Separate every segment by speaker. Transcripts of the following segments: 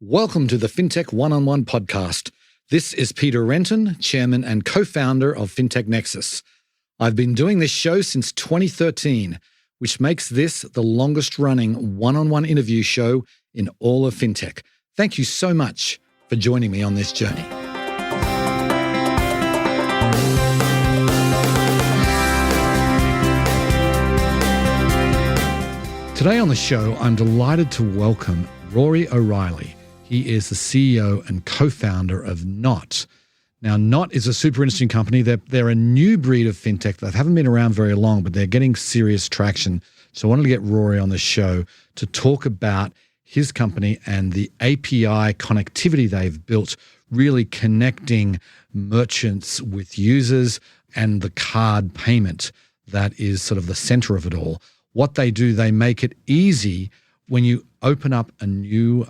Speaker 1: Welcome to the FinTech One-on-One podcast. This is Peter Renton, chairman and co-founder of FinTech Nexus. I've been doing this show since 2013, which makes this the longest-running one-on-one interview show in all of FinTech. Thank you so much for joining me on this journey. Today on the show, I'm delighted to welcome Rory O'Reilly. He is the CEO and co-founder of Knot. Now, Knot is a super interesting company. They're a new breed of fintech that haven't been around very long, but they're getting serious traction. So I wanted to get Rory on the show to talk about his company and the API connectivity they've built, really connecting merchants with users and the card payment that is sort of the center of it all. What they do, they make it easy when you open up a new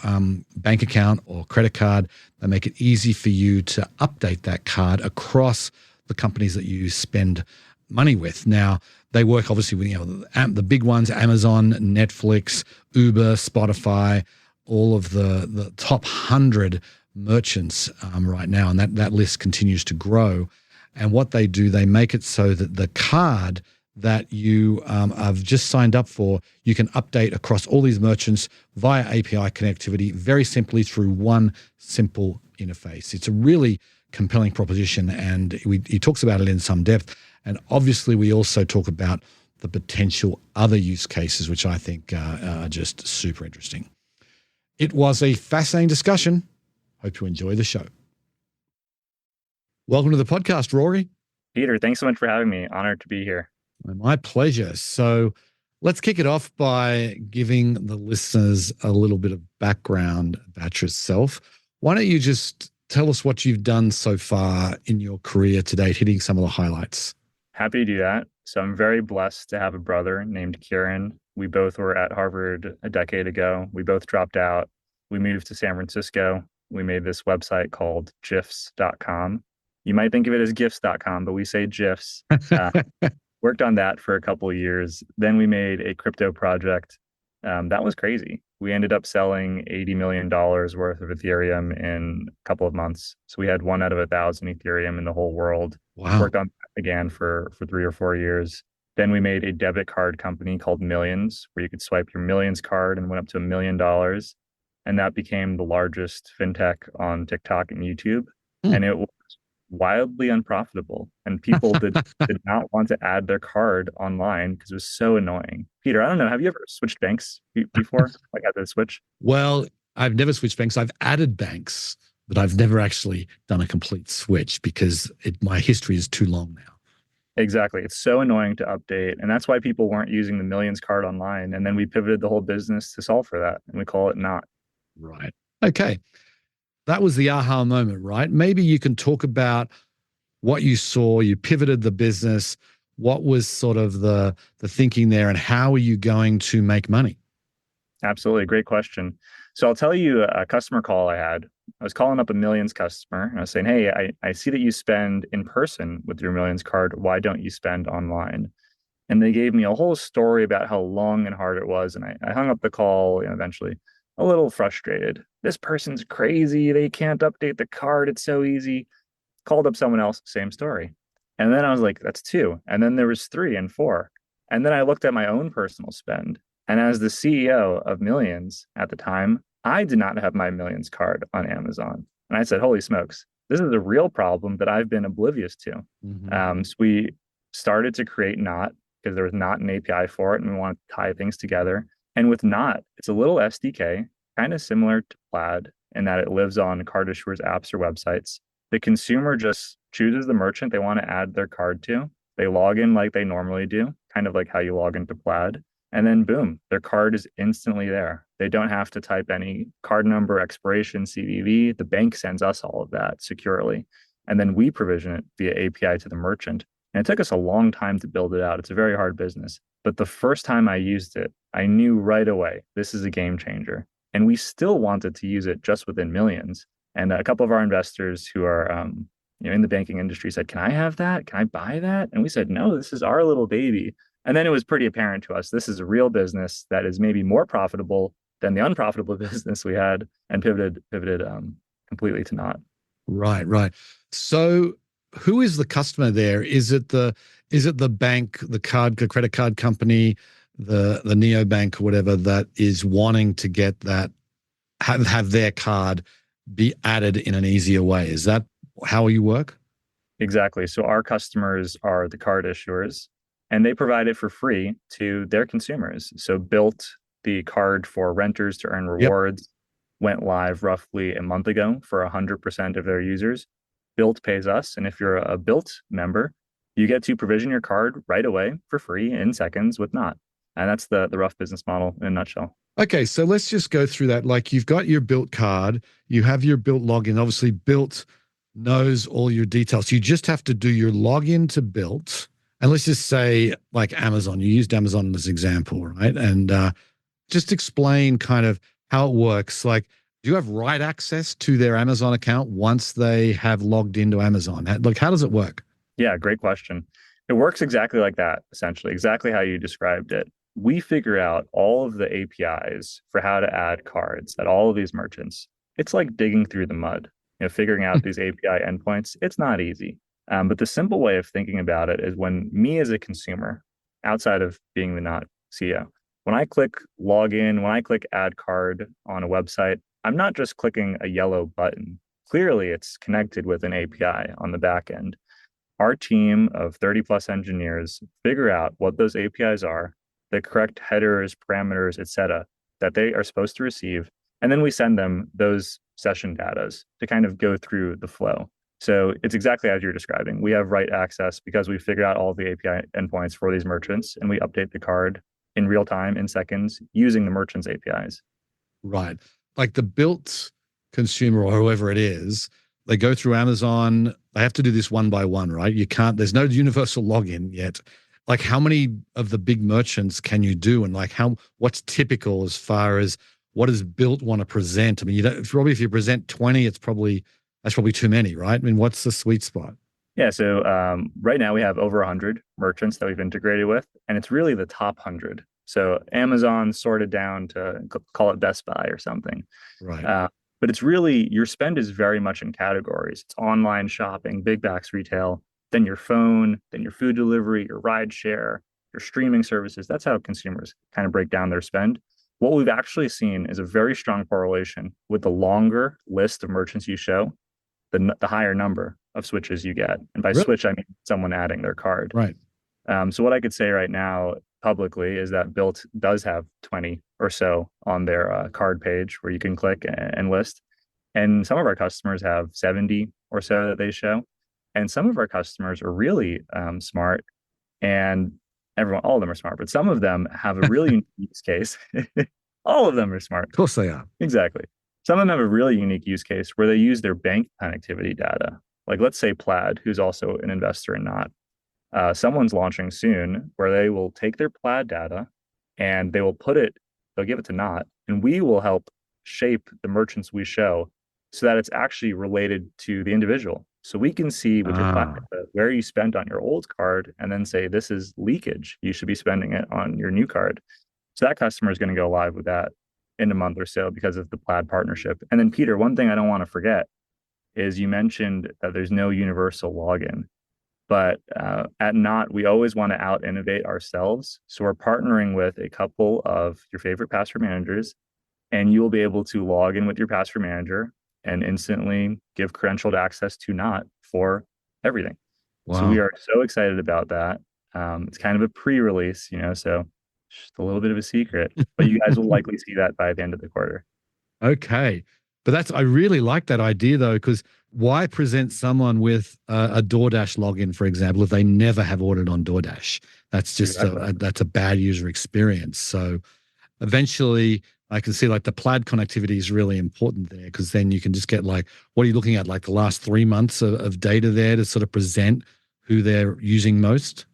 Speaker 1: bank account or credit card. They make it easy for you to update that card across the companies that you spend money with. Now, they work obviously with the big ones: Amazon, Netflix, Uber, Spotify, all of the top 100 merchants right now, and that list continues to grow. And what they do, they make it so that the card that you have just signed up for, you can update across all these merchants via API connectivity very simply through one simple interface. It's a really compelling proposition, and he talks about it in some depth. And obviously, we also talk about the potential other use cases, which I think are just super interesting. It was a fascinating discussion. Hope you enjoy the show. Welcome to the podcast, Rory.
Speaker 2: Peter, thanks so much for having me. Honored to be here.
Speaker 1: My pleasure. So let's kick it off by giving the listeners a little bit of background about yourself. Why don't you just tell us what you've done so far in your career to date, hitting some of the highlights?
Speaker 2: Happy to do that. So I'm very blessed to have a brother named Kieran. We both were at Harvard a decade ago. We both dropped out. We moved to San Francisco. We made this website called gifs.com. You might think of it as gifs.com, but we say GIFs. Worked on that for a couple of years. Then we made a crypto project. That was crazy. We ended up selling $80 million worth of Ethereum in a couple of months. So we had 1 out of 1,000 Ethereum in the whole world.
Speaker 1: Wow.
Speaker 2: Worked on that again for 3 or 4 years. Then we made a debit card company called Millions, where you could swipe your Millions card and went up to $1 million. And that became the largest fintech on TikTok and YouTube. And it was wildly unprofitable, and people did not want to add their card online because it was so annoying. Peter, I don't know, have you ever switched banks before? Like had to switch?
Speaker 1: Well, I've never switched banks. I've added banks, but I've never actually done a complete switch because my history is too long now.
Speaker 2: Exactly. It's so annoying to update, and that's why people weren't using the Millions card online. And then we pivoted the whole business to solve for that, and we call it Knot.
Speaker 1: Right. Okay. That was the aha moment, right? Maybe you can talk about what you saw. You pivoted the business. What was sort of the thinking there, and how are you going to make money?
Speaker 2: Absolutely. Great question. So I'll tell you a customer call I had. I was calling up a Millions customer, and I was saying, hey, I see that you spend in person with your Millions card. Why don't you spend online? And they gave me a whole story about how long and hard it was. And I hung up the call eventually, a little frustrated. This person's crazy. They can't update the card. It's so easy. Called up someone else, same story. And then I was like, that's 2. And then there was 3 and 4. And then I looked at my own personal spend. And as the CEO of Millions at the time, I did not have my Millions card on Amazon. And I said, holy smokes, this is a real problem that I've been oblivious to. So we started to create Knot because there was not an API for it, and we wanted to tie things together. And with Knot, it's a little SDK, kind of similar to Plaid in that it lives on card issuers' apps or websites. The consumer just chooses the merchant they want to add their card to. They log in like they normally do, kind of like how you log into Plaid. And then boom, their card is instantly there. They don't have to type any card number, expiration, CVV. The bank sends us all of that securely. And then we provision it via API to the merchant. And it took us a long time to build it out. It's a very hard business. But the first time I used it, I knew right away, this is a game changer. And we still wanted to use it just within Millions. And a couple of our investors who are in the banking industry said, can I have that? Can I buy that? And we said, no, this is our little baby. And then it was pretty apparent to us, this is a real business that is maybe more profitable than the unprofitable business we had and pivoted completely to not.
Speaker 1: Right, right. So who is the customer there? Is it the bank, the credit card company, the neobank or whatever that is wanting to get that have their card be added in an easier way? Is that how you work?
Speaker 2: Exactly. So our customers are the card issuers, and they provide it for free to their consumers. So built the card for renters to earn
Speaker 1: Yep.
Speaker 2: rewards, went live roughly a month ago for 100% of their users. Built pays us, and if you're a Built member, you get to provision your card right away for free in seconds with Not. And that's the rough business model in a nutshell.
Speaker 1: Okay, so let's just go through that. Like you've got your Built card, you have your Built login. Obviously, Built knows all your details. You just have to do your login to Built. And let's just say, like Amazon, you used Amazon as an example, right? And just explain kind of how it works. Like, do you have write access to their Amazon account once they have logged into Amazon? Like, how does it work?
Speaker 2: Yeah, great question. It works exactly like that, essentially, exactly how you described it. We figure out all of the APIs for how to add cards at all of these merchants. It's like digging through the mud, figuring out these API endpoints. It's not easy. But the simple way of thinking about it is when me as a consumer, outside of being the Not CEO, when I click login, when I click add card on a website, I'm not just clicking a yellow button. Clearly, it's connected with an API on the back end. Our team of 30 plus engineers figure out what those APIs are, the correct headers, parameters, etc., that they are supposed to receive. And then we send them those session datas to kind of go through the flow. So it's exactly as you're describing. We have write access because we figure out all the API endpoints for these merchants and we update the card in real time in seconds using the merchant's APIs.
Speaker 1: Right. Like the Built consumer or whoever it is, they go through Amazon. They have to do this one by one, right? You can't, there's no universal login yet. Like how many of the big merchants can you do? And like what's typical as far as what does Built want to present? I mean, you don't, probably if you present 20, that's probably too many, right? I mean, what's the sweet spot?
Speaker 2: Yeah, so right now we have over 100 merchants that we've integrated with, and it's really the top 100. So Amazon sorted down to call it Best Buy or something.
Speaker 1: Right.
Speaker 2: But it's really your spend is very much in categories. It's online shopping, big box retail, then your phone, then your food delivery, your ride share, your streaming services. That's how consumers kind of break down their spend. What we've actually seen is a very strong correlation with the longer list of merchants you show, the higher number of switches you get. And by
Speaker 1: Really?
Speaker 2: switch, I mean someone adding their card.
Speaker 1: Right.
Speaker 2: So what I could say right now publicly is that Built does have 20 or so on their card page where you can click and list. And some of our customers have 70 or so that they show. And some of our customers are really smart and all of them are smart, but some of them have a really unique use case. All of them are smart.
Speaker 1: Of course they are.
Speaker 2: Exactly. Some of them have a really unique use case where they use their bank connectivity data. Like let's say Plaid, who's also an investor in Knot. Someone's launching soon where they will take their Plaid data and they'll give it to Knot, and we will help shape the merchants we show so that it's actually related to the individual. So we can see with your Plaid data where you spent on your old card and then say, this is leakage. You should be spending it on your new card. So that customer is going to go live with that in a month or so because of the Plaid partnership. And then Peter, one thing I don't want to forget is you mentioned that there's no universal login. But at Knot, we always want to out innovate ourselves. So we're partnering with a couple of your favorite password managers, and you will be able to log in with your password manager and instantly give credentialed access to Knot for everything. So we
Speaker 1: Wow.
Speaker 2: are so excited about that. It's kind of a pre-release, so just a little bit of a secret, but you guys will likely see that by the end of the quarter.
Speaker 1: Okay. But I really like that idea though, because why present someone with a DoorDash login, for example, if they never have ordered on DoorDash? That's just
Speaker 2: Exactly.
Speaker 1: that's a bad user experience. So eventually I can see like the Plaid connectivity is really important there because then you can just get like, what are you looking at? Like the last 3 months of data there to sort of present who they're using most?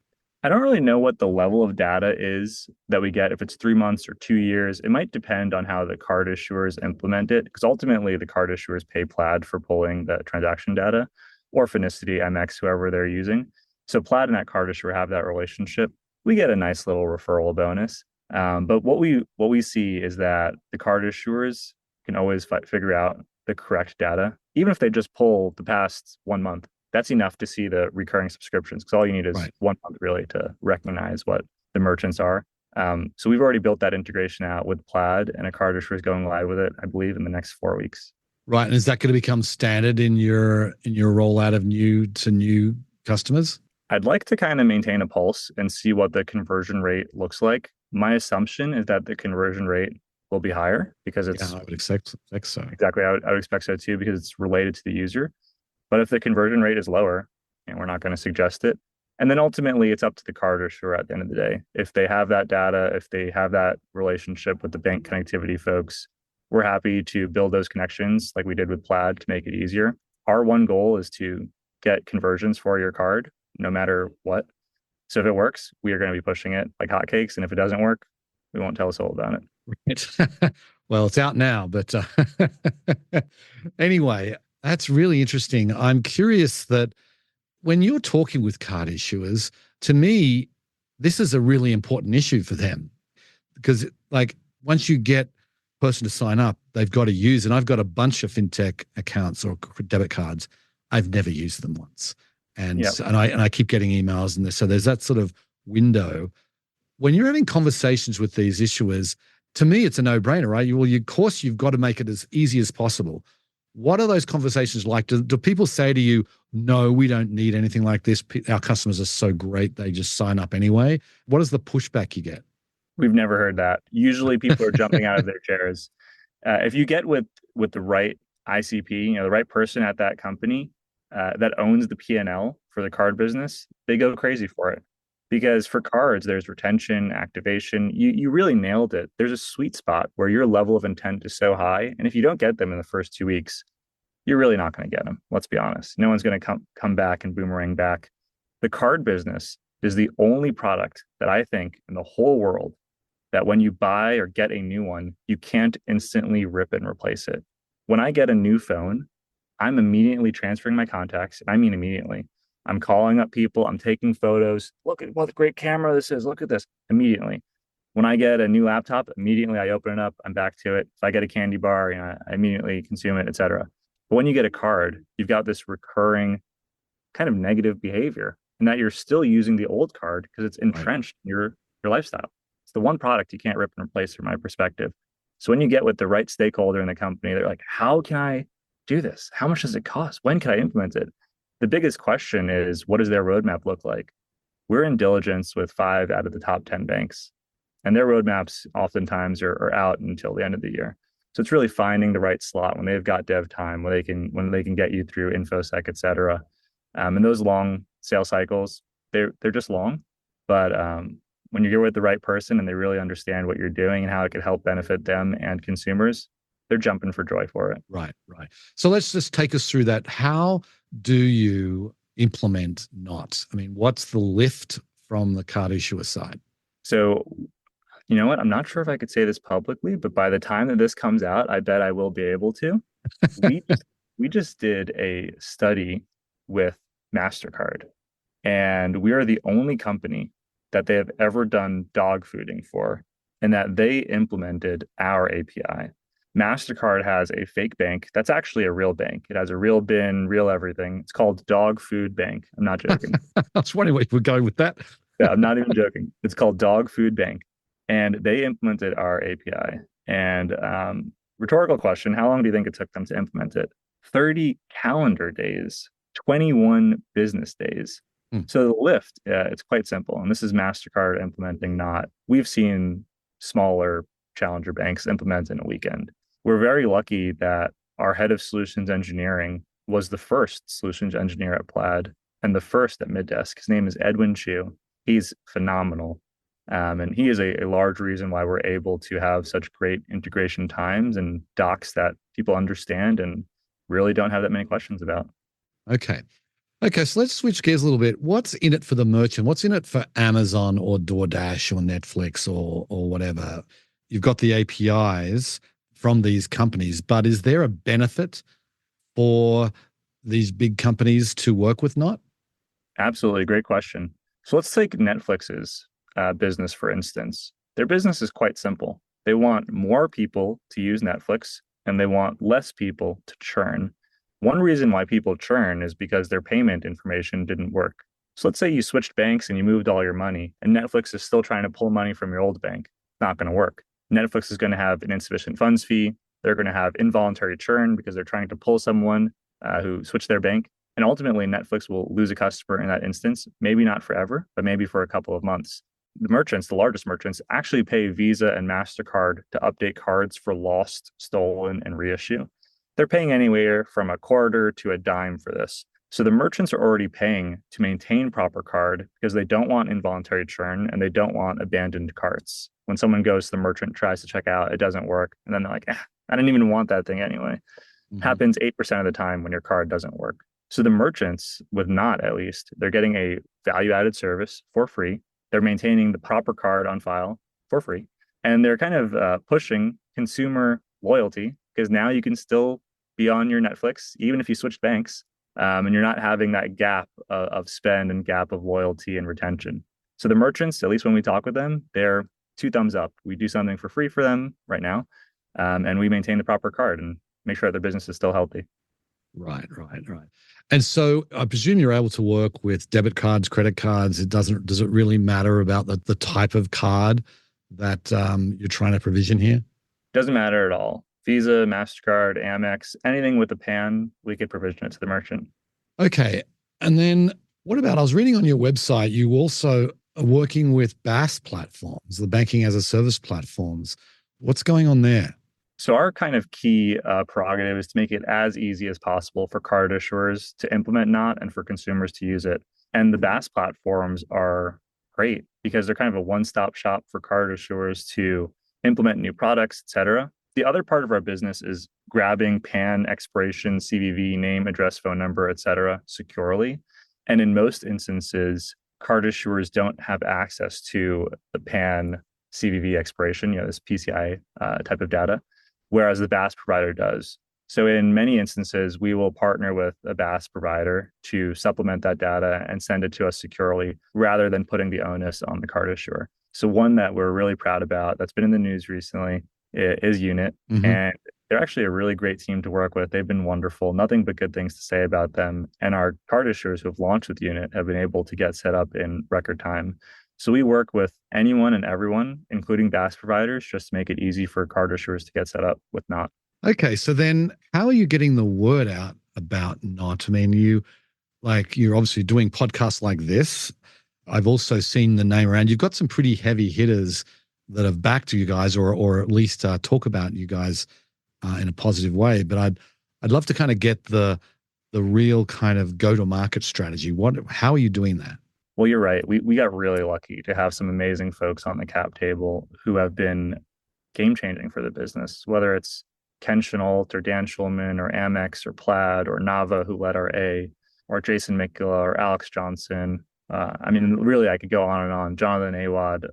Speaker 2: I don't really know what the level of data is that we get, if it's 3 months or 2 years. It might depend on how the card issuers implement it, because ultimately the card issuers pay Plaid for pulling the transaction data, or Finicity, MX, whoever they're using. So Plaid and that card issuer have that relationship. We get a nice little referral bonus. But what we see is that the card issuers can always figure out the correct data, even if they just pull the past 1 month. That's enough to see the recurring subscriptions because all you need is
Speaker 1: Right.
Speaker 2: 1 month really to recognize what the merchants are. So we've already built that integration out with Plaid, and a card issuer is going live with it, I believe, in the next 4 weeks.
Speaker 1: Right. And is that going to become standard in your rollout of new customers?
Speaker 2: I'd like to kind of maintain a pulse and see what the conversion rate looks like. My assumption is that the conversion rate will be higher because
Speaker 1: Yeah,
Speaker 2: it's
Speaker 1: I would expect so.
Speaker 2: exactly, I would expect so too, because it's related to the user. But if the conversion rate is lower, and we're not going to suggest it, and then ultimately it's up to the card issuer at the end of the day. If they have that data, if they have that relationship with the bank connectivity folks, we're happy to build those connections like we did with Plaid to make it easier. Our one goal is to get conversions for your card, no matter what. So if it works, we are going to be pushing it like hotcakes. And if it doesn't work, we won't tell a soul about it.
Speaker 1: Well, it's out now, but anyway, that's really interesting. I'm curious that when you're talking with card issuers, to me, this is a really important issue for them because, like, once you get a person to sign up, they've got to use, and I've got a bunch of fintech accounts or debit cards. I've never used them once, and
Speaker 2: Yeah.
Speaker 1: I keep getting emails, and so there's that sort of window when you're having conversations with these issuers. To me, it's a no-brainer, right? Of course, you've got to make it as easy as possible. What are those conversations like? Do people say to you, no, we don't need anything like this. Our customers are so great. They just sign up anyway. What is the pushback you get?
Speaker 2: We've never heard that. Usually people are jumping out of their chairs. If you get with the right ICP, the right person at that company that owns the P&L for the card business, they go crazy for it. Because for cards, there's retention, activation. You really nailed it. There's a sweet spot where your level of intent is so high, and if you don't get them in the first 2 weeks, you're really not going to get them. Let's be honest. No one's going to come back and boomerang back. The card business is the only product that I think in the whole world that when you buy or get a new one, you can't instantly rip it and replace it. When I get a new phone, I'm immediately transferring my contacts. I mean, immediately. I'm calling up people. I'm taking photos. Look at what a great camera this is. Look at this. Immediately. When I get a new laptop, immediately I open it up. I'm back to it. If I get a candy bar, I immediately consume it, etc. But when you get a card, you've got this recurring kind of negative behavior, and that you're still using the old card because it's
Speaker 1: Right.
Speaker 2: entrenched in your lifestyle. It's the one product you can't rip and replace from my perspective. So when you get with the right stakeholder in the company, they're like, how can I do this? How much does it cost? When can I implement it? The biggest question is, what does their roadmap look like? We're in diligence with 5 out of the top 10 banks, and their roadmaps oftentimes are out until the end of the year. So it's really finding the right slot when they've got dev time, when they can get you through infosec, et cetera. And those long sales cycles, they're just long, but when you're with the right person and they really understand what you're doing and how it could help benefit them and consumers, they're jumping for joy for it.
Speaker 1: Right. Right. So let's just take us through that. How do you implement Knot? I mean, what's the lift from the card issuer side?
Speaker 2: So, you know what? I'm not sure if I could say this publicly, but by the time that this comes out, I bet I will be able to. We we just did a study with MasterCard, and we are the only company that they have ever done dog fooding for, and that they implemented our API. MasterCard has a fake bank that's actually a real bank. It has a real bin, real everything. It's called Dog Food Bank. I'm not joking.
Speaker 1: I was wondering where you were going with that.
Speaker 2: Yeah, I'm not even joking. It's called Dog Food Bank. And they implemented our API. And rhetorical question, how long do you think it took them to implement it? 30 calendar days, 21 business days.
Speaker 1: Hmm.
Speaker 2: So the lift, it's quite simple. And this is MasterCard implementing Knot. We've seen smaller challenger banks implement in a weekend. We're very lucky that our head of solutions engineering was the first solutions engineer at Plaid and the first at Middesk. His name is Edwin Chu. He's phenomenal. And he is a large reason why we're able to have such great integration times and docs that people understand and really don't have that many questions about.
Speaker 1: Okay. Okay, so let's switch gears a little bit. What's in it for the merchant? What's in it for Amazon or DoorDash or Netflix or whatever? You've got the APIs from these companies, but is there a benefit for these big companies to work with Knot?
Speaker 2: Absolutely. Great question. So let's take Netflix's business, for instance. Their business is quite simple. They want more people to use Netflix and they want less people to churn. One reason why people churn is because their payment information didn't work. So let's say you switched banks and you moved all your money, and Netflix is still trying to pull money from your old bank. It's not going to work. Netflix is going to have an insufficient funds fee. They're going to have involuntary churn because they're trying to pull someone who switched their bank. And ultimately, Netflix will lose a customer in that instance, maybe not forever, but maybe for a couple of months. The merchants, the largest merchants, actually pay Visa and MasterCard to update cards for lost, stolen, and reissue. They're paying anywhere from a quarter to a dime for this. So the merchants are already paying to maintain proper card because they don't want involuntary churn and they don't want abandoned carts. When someone goes to the merchant, tries to check out, it doesn't work. And then they're like, I didn't even want that thing anyway. Happens 8% of the time when your card doesn't work. So the merchants, with Knot at least, they're getting a value-added service for free. They're maintaining the proper card on file for free. And they're kind of pushing consumer loyalty because now you can still be on your Netflix, even if you switched banks, and you're not having that gap of spend and gap of loyalty and retention. So the merchants, at least when we talk with them, they're two thumbs up. We do something for free for them right now, and we maintain the proper card and make sure that their business is still healthy.
Speaker 1: Right. And so I presume you're able to work with debit cards, credit cards. Does it really matter about the type of card that you're trying to provision here?
Speaker 2: Doesn't matter at all. Visa, MasterCard, Amex, anything with a PAN, we could provision it to the merchant.
Speaker 1: Okay. And then what about, I was reading on your website, you also are working with BaaS platforms, the banking as a service platforms. What's going on there?
Speaker 2: So our kind of key prerogative is to make it as easy as possible for card issuers to implement Knot and for consumers to use it. And the BaaS platforms are great because they're kind of a one-stop shop for card issuers to implement new products, et cetera. The other part of our business is grabbing PAN, expiration, CVV, name, address, phone number, et cetera, securely. And in most instances, card issuers don't have access to the PAN, CVV expiration, this PCI type of data, whereas the BaaS provider does. So in many instances, we will partner with a BaaS provider to supplement that data and send it to us securely rather than putting the onus on the card issuer. So one that we're really proud about that's been in the news recently is Unit. Mm-hmm. And they're actually a really great team to work with. They've been wonderful, nothing but good things to say about them. And our card issuers who have launched with Unit have been able to get set up in record time. So we work with anyone and everyone, including BaaS providers, just to make it easy for card issuers to get set up with Knot.
Speaker 1: Okay, so then how are you getting the word out about Knot? I mean, you're obviously doing podcasts like this. I've also seen the name around. You've got some pretty heavy hitters that have backed you guys, or at least talk about you guys in a positive way. But I'd love to kind of get the real kind of go-to-market strategy. How are you doing that?
Speaker 2: Well, you're right. We got really lucky to have some amazing folks on the cap table who have been game-changing for the business, whether it's Ken Chenault or Dan Schulman or Amex or Plaid or Nava, who led our A, or Jason Mikula or Alex Johnson. Really, I could go on and on. Jonathan Awad.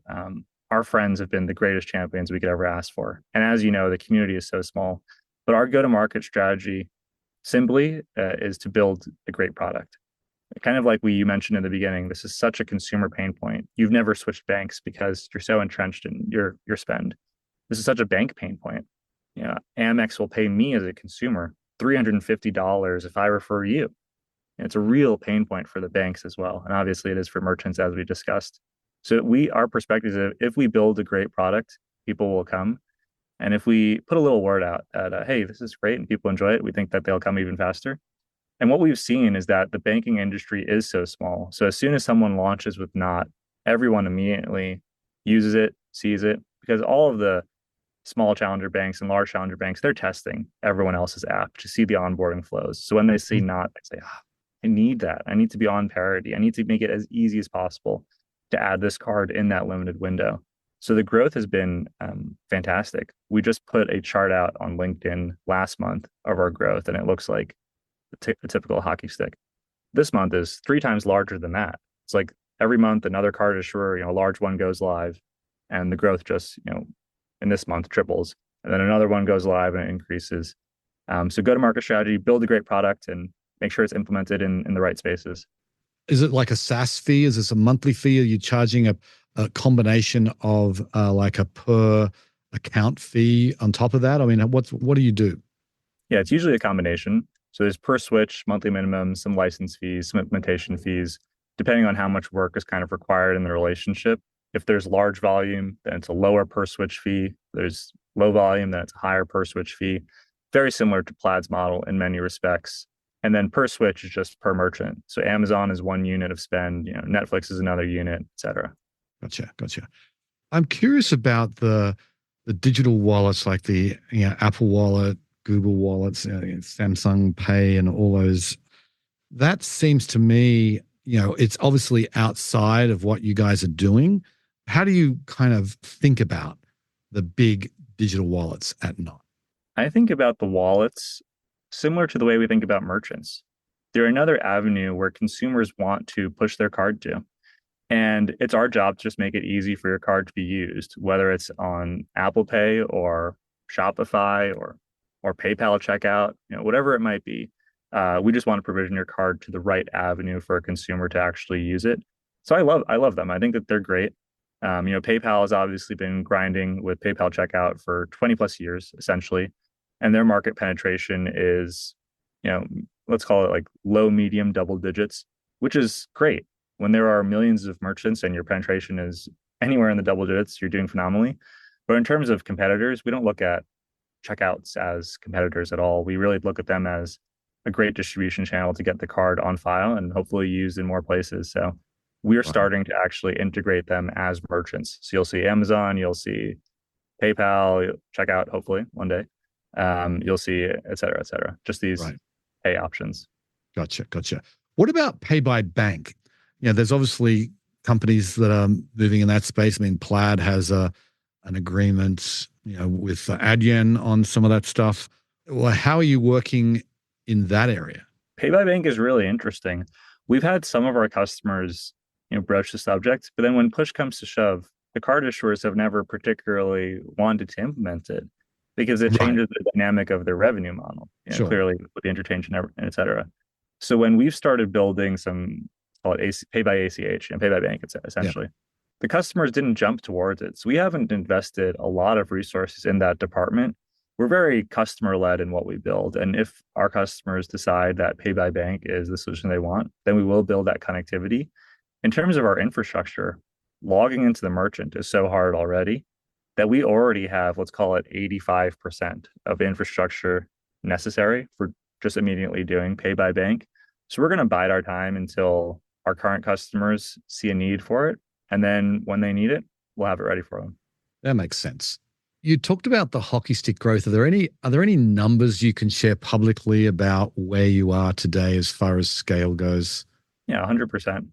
Speaker 2: Our friends have been the greatest champions we could ever ask for. And as you know, the community is so small. But our go-to-market strategy simply is to build a great product. Kind of like you mentioned in the beginning, this is such a consumer pain point. You've never switched banks because you're so entrenched in your spend. This is such a bank pain point. Amex will pay me as a consumer $350 if I refer you. And it's a real pain point for the banks as well. And obviously it is for merchants, as we discussed. So our perspective is if we build a great product, people will come. And if we put a little word out that, hey, this is great and people enjoy it, we think that they'll come even faster. And what we've seen is that the banking industry is so small. So as soon as someone launches with Knot, everyone immediately uses it, sees it, because all of the small challenger banks and large challenger banks, they're testing everyone else's app to see the onboarding flows. So when they see Knot, they say, I need that. I need to be on parity. I need to make it as easy as possible to add this card in that limited window. So the growth has been fantastic. We just put a chart out on LinkedIn last month of our growth, and it looks like a typical hockey stick. This month is 3 times larger than that. It's like every month another card issuer, a large one goes live, and the growth just, in this month triples, and then another one goes live and it increases. So go-to-market strategy, build a great product, and make sure it's implemented in the right spaces.
Speaker 1: Is it like a SaaS fee? Is this a monthly fee? Are you charging a a combination of like a per account fee on top of that? I mean, what do you do?
Speaker 2: Yeah, it's usually a combination. So there's per switch, monthly minimum, some license fees, some implementation fees, depending on how much work is kind of required in the relationship. If there's large volume, then it's a lower per switch fee. There's low volume, then it's a higher per switch fee. Very similar to Plaid's model in many respects. And then per switch is just per merchant. So Amazon is one unit of spend, Netflix is another unit, et cetera.
Speaker 1: Gotcha. I'm curious about the digital wallets like the Apple Wallet, Google Wallets, Samsung Pay, and all those. That seems to me, it's obviously outside of what you guys are doing. How do you kind of think about the big digital wallets at Knot?
Speaker 2: I think about the wallets similar to the way we think about merchants. They're another avenue where consumers want to push their card to. And it's our job to just make it easy for your card to be used, whether it's on Apple Pay or Shopify or PayPal checkout, whatever it might be. We just want to provision your card to the right avenue for a consumer to actually use it. So I love them. I think that they're great. PayPal has obviously been grinding with PayPal checkout for 20 plus years, essentially, and their market penetration is, let's call it like low, medium, double digits, which is great. When there are millions of merchants and your penetration is anywhere in the double digits, you're doing phenomenally. But in terms of competitors, we don't look at checkouts as competitors at all. We really look at them as a great distribution channel to get the card on file and hopefully used in more places. So we're
Speaker 1: Wow.
Speaker 2: starting to actually integrate them as merchants. So you'll see Amazon, you'll see PayPal, checkout hopefully one day. You'll see et cetera, et cetera. Just these
Speaker 1: Right.
Speaker 2: pay options.
Speaker 1: Gotcha. What about pay by bank? There's obviously companies that are moving in that space. I mean, Plaid has an agreement, with Adyen on some of that stuff. Well, how are you working in that area?
Speaker 2: Pay by bank is really interesting. We've had some of our customers, broach the subject, but then when push comes to shove, the card issuers have never particularly wanted to implement it because it
Speaker 1: Right.
Speaker 2: changes the dynamic of their revenue model,
Speaker 1: Sure.
Speaker 2: clearly with the interchange and et cetera. So when we've started building some, call it pay by ACH and pay by bank,
Speaker 1: Yeah.
Speaker 2: essentially, the customers didn't jump towards it. So we haven't invested a lot of resources in that department. We're very customer led in what we build. And if our customers decide that pay by bank is the solution they want, then we will build that connectivity. In terms of our infrastructure, logging into the merchant is so hard already that we already have, let's call it 85% of infrastructure necessary for just immediately doing pay by bank. So we're going to bide our time until our current customers see a need for it. And then when they need it, we'll have it ready for them.
Speaker 1: That makes sense. You talked about the hockey stick growth. Are there any numbers you can share publicly about where you are today as far as scale goes?
Speaker 2: Yeah, 100%.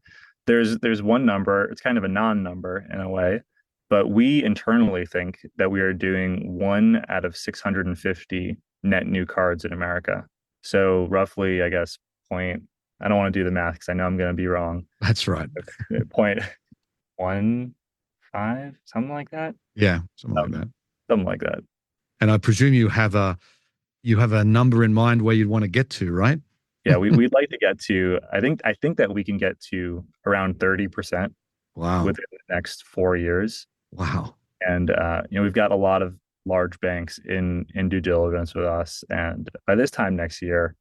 Speaker 2: There's one number, it's kind of a non-number in a way, but we internally think that we are doing 1 out of 650 net new cards in America. So roughly, I guess, I don't want to do the math because I know I'm going to be wrong.
Speaker 1: That's right.
Speaker 2: Point 1.5, something like that.
Speaker 1: Yeah, something like
Speaker 2: Um,
Speaker 1: that.
Speaker 2: something like that.
Speaker 1: And I presume you have a number in mind where you'd want to get to, right?
Speaker 2: Yeah, we'd like to get to, I think that we can get to around 30%
Speaker 1: Wow.
Speaker 2: within the next 4 years.
Speaker 1: Wow.
Speaker 2: And we've got a lot of large banks in due diligence with us. And by this time next year,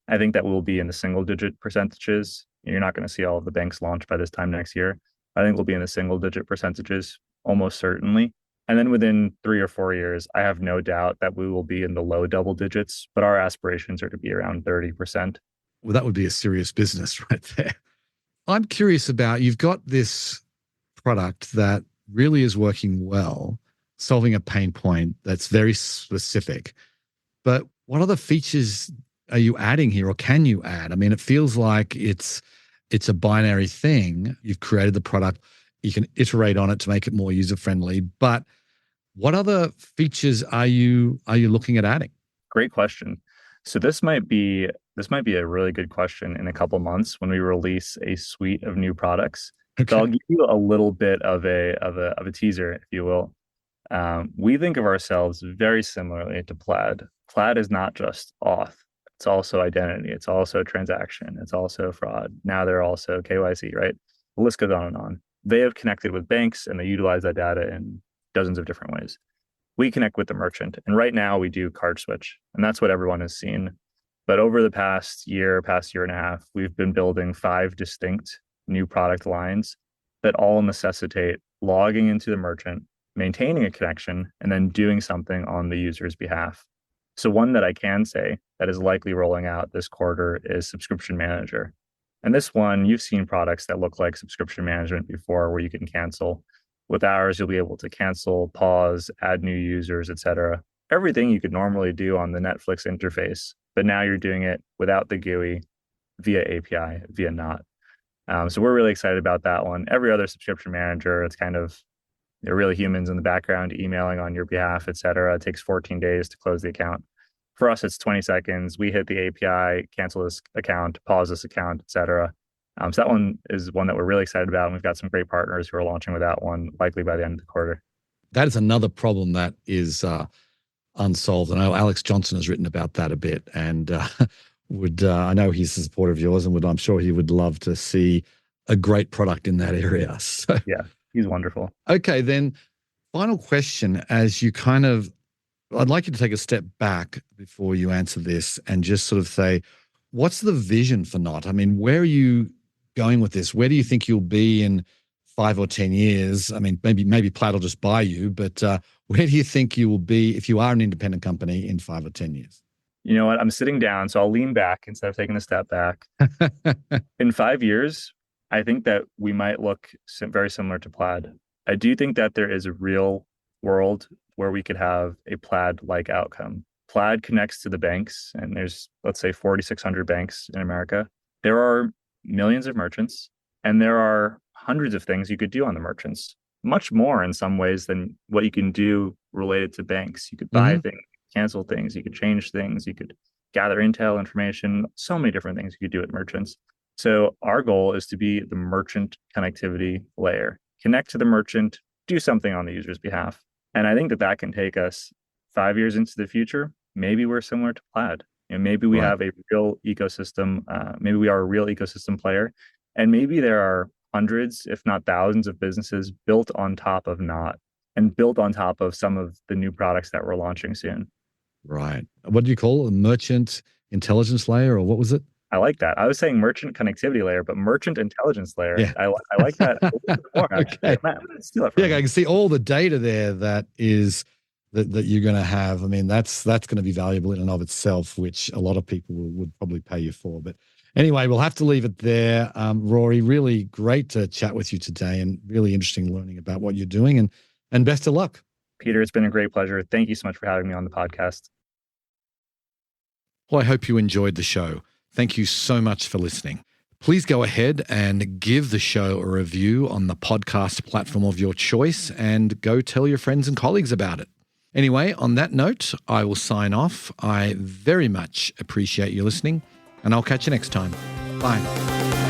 Speaker 2: I think that we'll be in the single digit percentages. You're not going to see all of the banks launch by this time next year. I think we'll be in the single digit percentages almost certainly. And then within 3 or 4 years, I have no doubt that we will be in the low double digits, but our aspirations are to be around 30%.
Speaker 1: Well, that would be a serious business right there. I'm curious about you've got this product that really is working well, solving a pain point that's very specific. But what other features are you adding here or can you add? I mean, it feels like it's a binary thing. You've created the product, you can iterate on it to make it more user friendly, but what other features are you looking at adding?
Speaker 2: Great question. So this might be a really good question in a couple months when we release a suite of new products. So I'll
Speaker 1: Okay.
Speaker 2: give you a little bit of a teaser, if you will. We think of ourselves very similarly to Plaid. Plaid is not just auth; it's also identity, it's also transaction, it's also fraud. Now they're also KYC, right? The list goes on and on. They have connected with banks and they utilize that data in dozens of different ways. We connect with the merchant. And right now we do card switch, and that's what everyone has seen. But over the past year and a half, we've been building 5 distinct new product lines that all necessitate logging into the merchant, maintaining a connection, and then doing something on the user's behalf. So one that I can say that is likely rolling out this quarter is Subscription Manager. And this one, you've seen products that look like subscription management before where you can cancel. With ours, you'll be able to cancel, pause, add new users, etc. Everything you could normally do on the Netflix interface, but now you're doing it without the GUI via API, via Knot. So we're really excited about that one. Every other subscription manager, it's kind of really humans in the background emailing on your behalf, etc. It takes 14 days to close the account. For us, it's 20 seconds. We hit the API, cancel this account, pause this account, etc. So that one is one that we're really excited about. And we've got some great partners who are launching with that one, likely by the end of the quarter.
Speaker 1: That is another problem that is unsolved. I know Alex Johnson has written about that a bit, and I know he's a supporter of yours, and I'm sure he would love to see a great product in that area. So,
Speaker 2: yeah, he's wonderful.
Speaker 1: Okay, then final question, I'd like you to take a step back before you answer this and just sort of say, what's the vision for Knot? I mean, where are you going with this? Where do you think you'll be in 5 or 10 years? I mean, maybe Plaid will just buy you, but where do you think you will be if you are an independent company in 5 or 10 years?
Speaker 2: You know what? I'm sitting down, so I'll lean back instead of taking a step back. In 5 years, I think that we might look very similar to Plaid. I do think that there is a real world where we could have a Plaid-like outcome. Plaid connects to the banks, and there's, let's say, 4,600 banks in America. There are millions of merchants, and there are hundreds of things you could do on the merchants, much more in some ways than what you can do related to banks. You could buy things, cancel things, you could change things, you could gather intel information, so many different things you could do at merchants. So our goal is to be the merchant connectivity layer, connect to the merchant, do something on the user's behalf. And I think that can take us 5 years into the future. Maybe we're similar to Plaid. Maybe we have a real ecosystem. Maybe we are a real ecosystem player. And maybe there are hundreds, if not thousands, of businesses built on top of Knot and built on top of some of the new products that we're launching soon.
Speaker 1: Right. What do you call it? A merchant intelligence layer, or what was it?
Speaker 2: I like that. I was saying merchant connectivity layer, but merchant intelligence layer. Yeah. I like that a little bit more.
Speaker 1: Okay. I can see all the data there that you're going to have. I mean, that's going to be valuable in and of itself, which a lot of people would probably pay you for. But anyway, we'll have to leave it there. Rory, really great to chat with you today, and really interesting learning about what you're doing, and best of luck.
Speaker 2: Peter, it's been a great pleasure. Thank you so much for having me on the podcast.
Speaker 1: Well, I hope you enjoyed the show. Thank you so much for listening. Please go ahead and give the show a review on the podcast platform of your choice, and go tell your friends and colleagues about it. Anyway, on that note, I will sign off. I very much appreciate you listening, and I'll catch you next time. Bye.